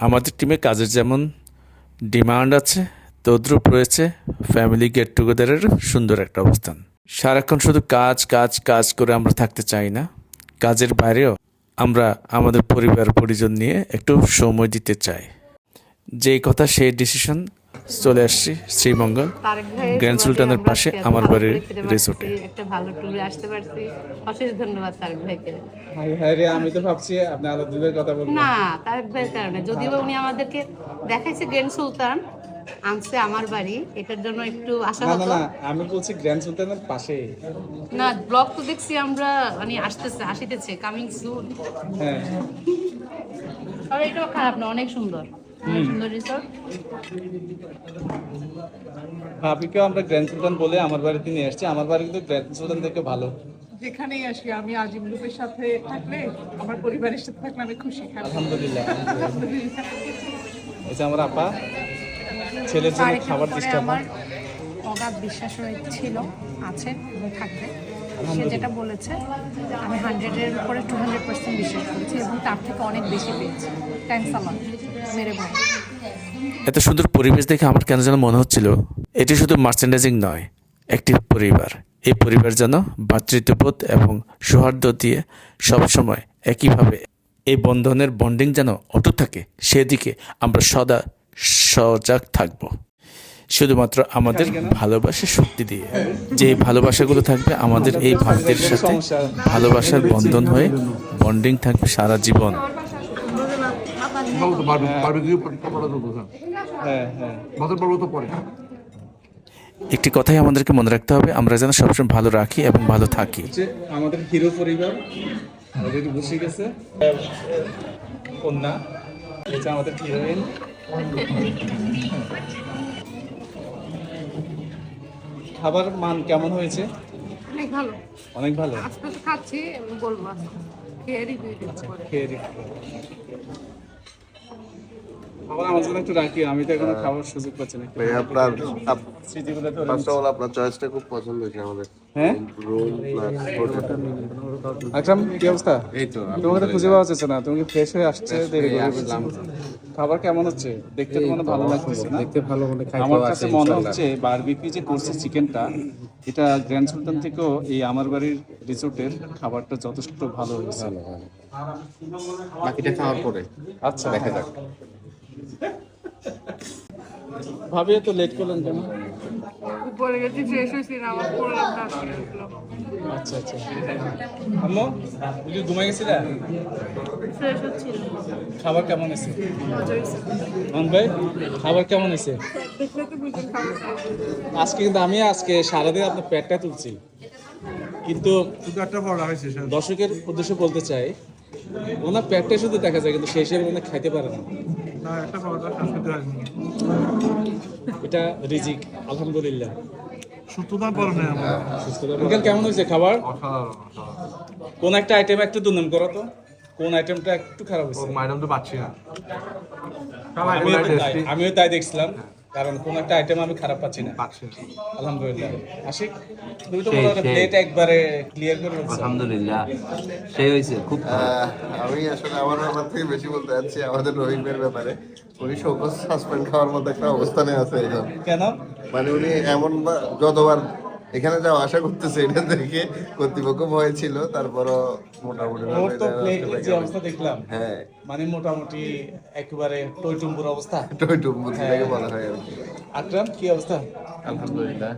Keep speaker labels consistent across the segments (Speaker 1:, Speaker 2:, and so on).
Speaker 1: আমাদের টিমে কাজের যেমন ডিমান্ড আছে তদ্রুপ রয়েছে ফ্যামিলি গেট টুগেদারের সুন্দর একটা অবস্থান। সারাক্ষণ শুধু কাজ কাজ কাজ করে আমরা থাকতে চাই না, কাজের বাইরেও আমরা আমাদের পরিবার পরিজন নিয়ে একটু সময় দিতে চাই। যেই কথা সেই ডিসিশন চলে আসছি শ্রীমঙ্গল গ্র্যান্ড সুলতানের পাশে আমার বাড়ির রিসোর্টে।
Speaker 2: একটা ভালো ট্যুরে আসতে পারছি, অশেষ ধন্যবাদ তারেক ভাইকে।
Speaker 3: হ্যাঁ রে, আমি তো ভাবছি আপনি আলাদুলের কথা বলবেন।
Speaker 2: না, তারেক ভাইয়ের কারণে, যদিও উনি আমাদেরকে দেখাইছে গ্র্যান্ড সুলতান, আনছে আমার বাড়ি, এটার জন্য একটু আশা
Speaker 3: না না
Speaker 2: হতো।
Speaker 3: না, আমি বলছি গ্র্যান্ড সুলতানের পাশে।
Speaker 2: না, ব্লগ তো দেখছি আমরা, মানে আসিতেছে কামিং সুন।
Speaker 3: হ্যাঁ,
Speaker 2: তবে এটাও খারাপ না, অনেক সুন্দর, অনেক সুন্দর রিসোর্ট।
Speaker 3: ভাবিকেও আমরা গ্র্যান্ড সুলতান বলে আমার বাড়িতে নিয়ে আসছি। আমার বাড়ি কিন্তু গ্র্যান্ড সুলতান থেকে ভালো।
Speaker 4: যেখানেই আসি আমি আজিম গ্রুপের সাথে থাকলে, আমার পরিবারের সাথে থাকলে আমি খুশি।
Speaker 3: আলহামদুলিল্লাহ। এই যে আমার আপা ছেলের জন্য খাবার দিচ্ছে।
Speaker 5: আমার অগাধ বিশ্বাস ছিল, আছে এবং থাকবে। সে যেটা বলেছে আমি 100-এর উপরে 200% বিশ্বাস করেছি এবং তার থেকে অনেক বেশি পেয়েছি। থ্যাংকস আ লট মেরে ভাই।
Speaker 1: এত সুন্দর পরিবেশ দেখে আমার কেন যেন মনে হচ্ছিল এটি শুধু মার্চেন্ডাইজিং নয়, একটি পরিবার। এই পরিবার যেন ভ্রাতৃত্ববোধ এবং সৌহার্দ্য দিয়ে সবসময় একইভাবে এই বন্ধনের বন্ডিং যেন অটুট থাকে, সেদিকে আমরা সদা সজাগ থাকব। শুধুমাত্র আমাদের ভালোবাসার শক্তি দিয়ে, যে ভালোবাসাগুলো থাকবে আমাদের এই ভারতের সাথে ভালোবাসার বন্ধন হয়ে বন্ডিং থাকবে সারা জীবন।
Speaker 3: হ্যাঁ হ্যাঁ,
Speaker 1: একটি কথাই আমাদেরকে মনে রাখতে হবে, আমরা যেন সবসময় ভালো রাখি এবং ভালো থাকি।
Speaker 3: যে আমাদের হিরো পরিবার অলরেডি বসে গেছে। কন্যা, এটা আমাদের হিরোইন। খাবার মান কেমন হয়েছে?
Speaker 2: অনেক ভালো,
Speaker 3: অনেক ভালো।
Speaker 2: আজকে খাচ্ছি, বলবো খেয়ে রিভিউ দিতে পারে।
Speaker 3: খেয়ে দেখি। আবার আমার জন্য একটু রাখি, আমি তো এখনো খাওয়ার সুযোগ পাচ্ছি না।
Speaker 6: আপনার
Speaker 3: স্মৃতিগুলো ধরে
Speaker 6: ফার্স্ট অফ অল আপনার চয়েসটা খুব পছন্দ হয়েছে আমাদের।
Speaker 3: হ্যাঁ,
Speaker 6: রুম প্লাস হোটেল।
Speaker 3: আকরাম কি অবস্থা?
Speaker 6: এই তো
Speaker 3: তোমাকে তো খুঁজে পাওয়া যাচ্ছে না, তুমি কি ফ্রেশ হয়ে আসছে? দেরি করে আসলাম। খাবার কেমন হচ্ছে? দেখতে তো মনে ভালো লাগতেছে না?
Speaker 6: দেখতে ভালো মনে খাইতে
Speaker 3: আমার কাছে মনে হচ্ছে বারবিকিউ যে করছে চিকেনটা, এটা গ্র্যান্ড সুলতান থেকেও এই আমার বাড়ির রিসোর্টের খাবারটা যথেষ্ট ভালো হয়েছে।
Speaker 6: বাকিটা খাওয়ার পরে
Speaker 3: আচ্ছা,
Speaker 6: দেখা যাক।
Speaker 3: ভাবি তো লেট করলেন কেন?
Speaker 4: উপরে গেছি, ফ্রেশ হয়েছি না, আমার প্রোগ্রাম
Speaker 3: আচ্ছা আচ্ছা। আম্মু তুমি ঘুমাই গেছিলা?
Speaker 2: ফ্রেশ হচ্ছিল।
Speaker 3: খাবার কেমন হয়েছে? ভাই খাবার কেমন হয়েছে? আজকে কিন্তু আমি সারাদিন আপনার পেটটা তুলছি, কিন্তু দর্শকের উদ্দেশ্যে বলতে চাই ওনার পেটটা শুধু দেখা যায়, কিন্তু সেই হিসেবে ওনার খাইতে পারে না। এটা রিজিক, আলহামদুলিল্লাহ। আঙ্কেল কেমন হয়েছে খাবার? কোন একটা আইটেম একটু দুর্নাম করো তো, কোন আইটেমটা একটু খারাপ হয়েছে?
Speaker 6: ম্যাডাম তো পাচ্ছি না।
Speaker 3: আমিও তাই দেখছিলাম, কারণ কোন একটা আইটেম আমি খারাপ পাচ্ছি না। আলহামদুলিল্লাহ। আশিক তুমি তো প্লেট একবারে ক্লিয়ার করে বলছো।
Speaker 7: আলহামদুলিল্লাহ, সেই হয়েছে খুব।
Speaker 6: আমি আসলে আমার ব্যাপার থেকে বেশি বলতে চাচ্ছি আমাদের রহিমের ব্যাপারে। উনি শোকজ সাসপেন্ড খাওয়ার মতো একটা অবস্থানে আছে এখন।
Speaker 3: কেন?
Speaker 6: মানে উনি এমন যতবার এখানে যাওয়া আশা করতেছে, এটা দেখে কর্তৃপক্ষ ভয় ছিল, তারপরও মোটামুটি
Speaker 3: ওর তো প্লেটের যে অবস্থা দেখলাম,
Speaker 6: হ্যাঁ
Speaker 3: মানে মোটামুটি একেবারে টইটুম্বুর অবস্থা।
Speaker 6: টইটুম্বু যেটাকে বলা হয় আর কি।
Speaker 3: আকরাম কি অবস্থা?
Speaker 7: আলহামদুলিল্লাহ,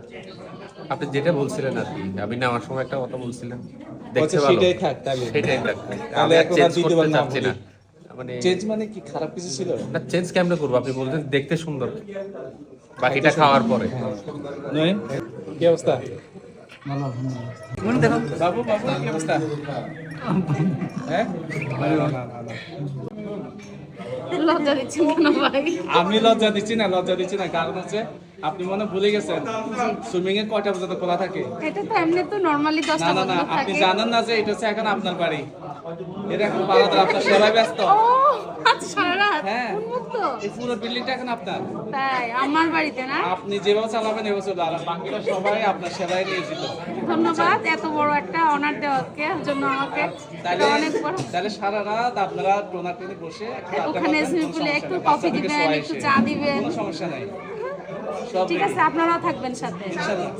Speaker 7: আপনি যেটা বলছিলেন আর কি, আমি নেওয়ার সময় একটা কথা বলছিলেন,
Speaker 3: আচ্ছা,
Speaker 7: দেখতে ভালো,
Speaker 3: সেটাই থাক তাহলে।
Speaker 7: সেটাই থাক।
Speaker 3: তাহলে
Speaker 7: আমি
Speaker 3: এখন আর
Speaker 7: চেঞ্জ
Speaker 3: দ্বিতীয়বার
Speaker 7: করতে
Speaker 3: না
Speaker 7: চাচ্ছি না, মানে
Speaker 3: চেঞ্জ মানে কি খারাপ কিছু ছিল?
Speaker 7: না, চেঞ্জ কেমনে করবো? আপনি বলছেন দেখতে সুন্দর, বাকিটা খাওয়ার পরে।
Speaker 3: নয় কি অবস্থা? বাবু বাবু কি অবস্থা? হ্যাঁ,
Speaker 2: লজ্জা দিচ্ছেন কেন ভাই?
Speaker 3: আমি লজ্জা দিচ্ছি না, কারণ হচ্ছে আপনি মনে ভুলে গেছেন সুইমিং এ কয়টা পর্যন্ত খোলা থাকে।
Speaker 2: এটা তো এমনি তো নরমালি 10টা
Speaker 3: না না না,
Speaker 2: পর্যন্ত
Speaker 3: আপনি
Speaker 2: থাকে।
Speaker 3: জানেন না যে এটা হচ্ছে এখন আপনার বাড়ি। এটা এখন পালাতে আপনার সেবায় ব্যস্ত।
Speaker 2: ও আচ্ছা, সারা রাত
Speaker 3: হ্যাঁ।
Speaker 2: উন্মুক্ত।
Speaker 3: এই পুরো বিল্ডিংটা এখন আপনার।
Speaker 2: তাই আমার বাড়িতে না?
Speaker 3: আপনি যেভাবে চালাবেন এভাবে চলবে, আর বাকিরা সবাই আপনার সেবায় নিয়োজিত।
Speaker 2: ধন্যবাদ এত বড় একটা অনার দেওয়াকে জন্য আমাকে।
Speaker 3: তাহলে
Speaker 2: এটা অনেক বড়।
Speaker 3: তাহলে সারা রাত আপনারা টোনা টেনে বসে একটু আড্ডা
Speaker 2: ওখানে
Speaker 3: মারবেন,
Speaker 2: সুইমিং
Speaker 3: কোনো
Speaker 2: পুলে
Speaker 3: সমস্যা
Speaker 2: একটু
Speaker 3: নেই।
Speaker 2: কফি
Speaker 3: বাচ্চা থেকে
Speaker 2: দিবেন,
Speaker 3: সবাই
Speaker 2: একটু
Speaker 3: এসে।
Speaker 2: চা দিবেন।
Speaker 3: কোনো সমস্যা নাই, সব
Speaker 2: ঠিক আছে, আপনারাও থাকবেন সাথে।
Speaker 3: ইনশাআল্লাহ।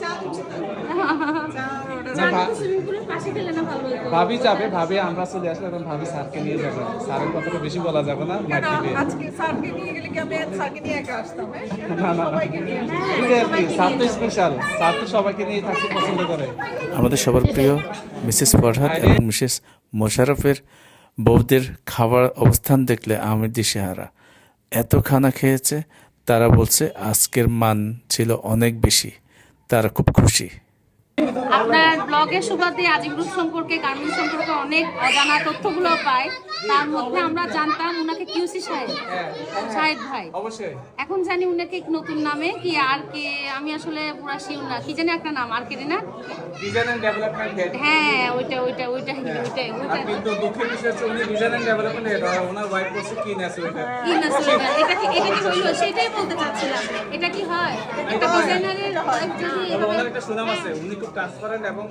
Speaker 2: সুইমিং পুলের পাশে গেলে না ভালো হতো।
Speaker 3: ভাবি যাবে, ভাবি আমরা চলে আসলে এখন ভাবি স্যারকে নিয়ে যাবে। স্যারের কথাটা বেশি বলা যাবে না, মার দিবে।
Speaker 4: আজকে স্যারকে নিয়ে গেলে কি আমি স্যারকে নিয়ে একা আসতাম? হ্যাঁ?
Speaker 3: না না
Speaker 4: সবাইকে নিয়ে
Speaker 3: এই যে আর কি, স্যার তো স্পেশাল, স্যার তো সবাইকে নিয়ে থাকতে পছন্দ করে।
Speaker 1: আমাদের সবার প্রিয় মিসেস ফরহাদ এবং মিসেস মোশাররফের বউদের খাবার অবস্থান দেখলে আমি দিশেহারা। এত খানা খেয়েছে, তারা বলছে আজকের মান ছিল অনেক বেশি, তারা খুব খুশি।
Speaker 2: আপনার ব্লগের সুবাদে আজিম গ্রুপ সম্পর্কে, গার্মেন্টস সম্পর্কে অনেক অজানা তথ্যগুলো পাই। তার মধ্যে আমরা জানতাম উনাকে কিউসি সাহেব, সাহেব ভাই।
Speaker 3: অবশ্যই
Speaker 2: এখন জানি উনাকে নতুন নামে কি আর কে, আমি আসলে পুরা শিওর না, কি জানি একটা নাম আর কে না?
Speaker 3: Design and development head.
Speaker 2: হ্যাঁ ওইটা ওইটা ওইটা ওইটা
Speaker 3: আর কিন্তু দুঃখের বিষয় হচ্ছে উনি ডিজাইন এন্ড ডেভেলপমেন্ট হেড, আর ওনার ওয়াইফ করছে কি ন্যাচুরাল।
Speaker 2: কি না স্লোগান, এটা কি হইলো সেটাই বলতে চাচ্ছিলাম। এটা কি হয় একটা ডিজাইনারের যদি
Speaker 3: ওনার একটা সুনাম আছে, উনি খুব ট্রান্সপারেন্ট এবং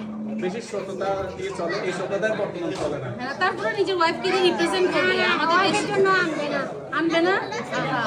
Speaker 3: বেশি সততা দিয়ে চলে, এই সততার বর্তমান চলে না।
Speaker 2: হ্যাঁ, তারপরে নিজের ওয়াইফকে রিপ্রেজেন্ট করবে আমাদের দেশের জন্য আনবে না। আহা।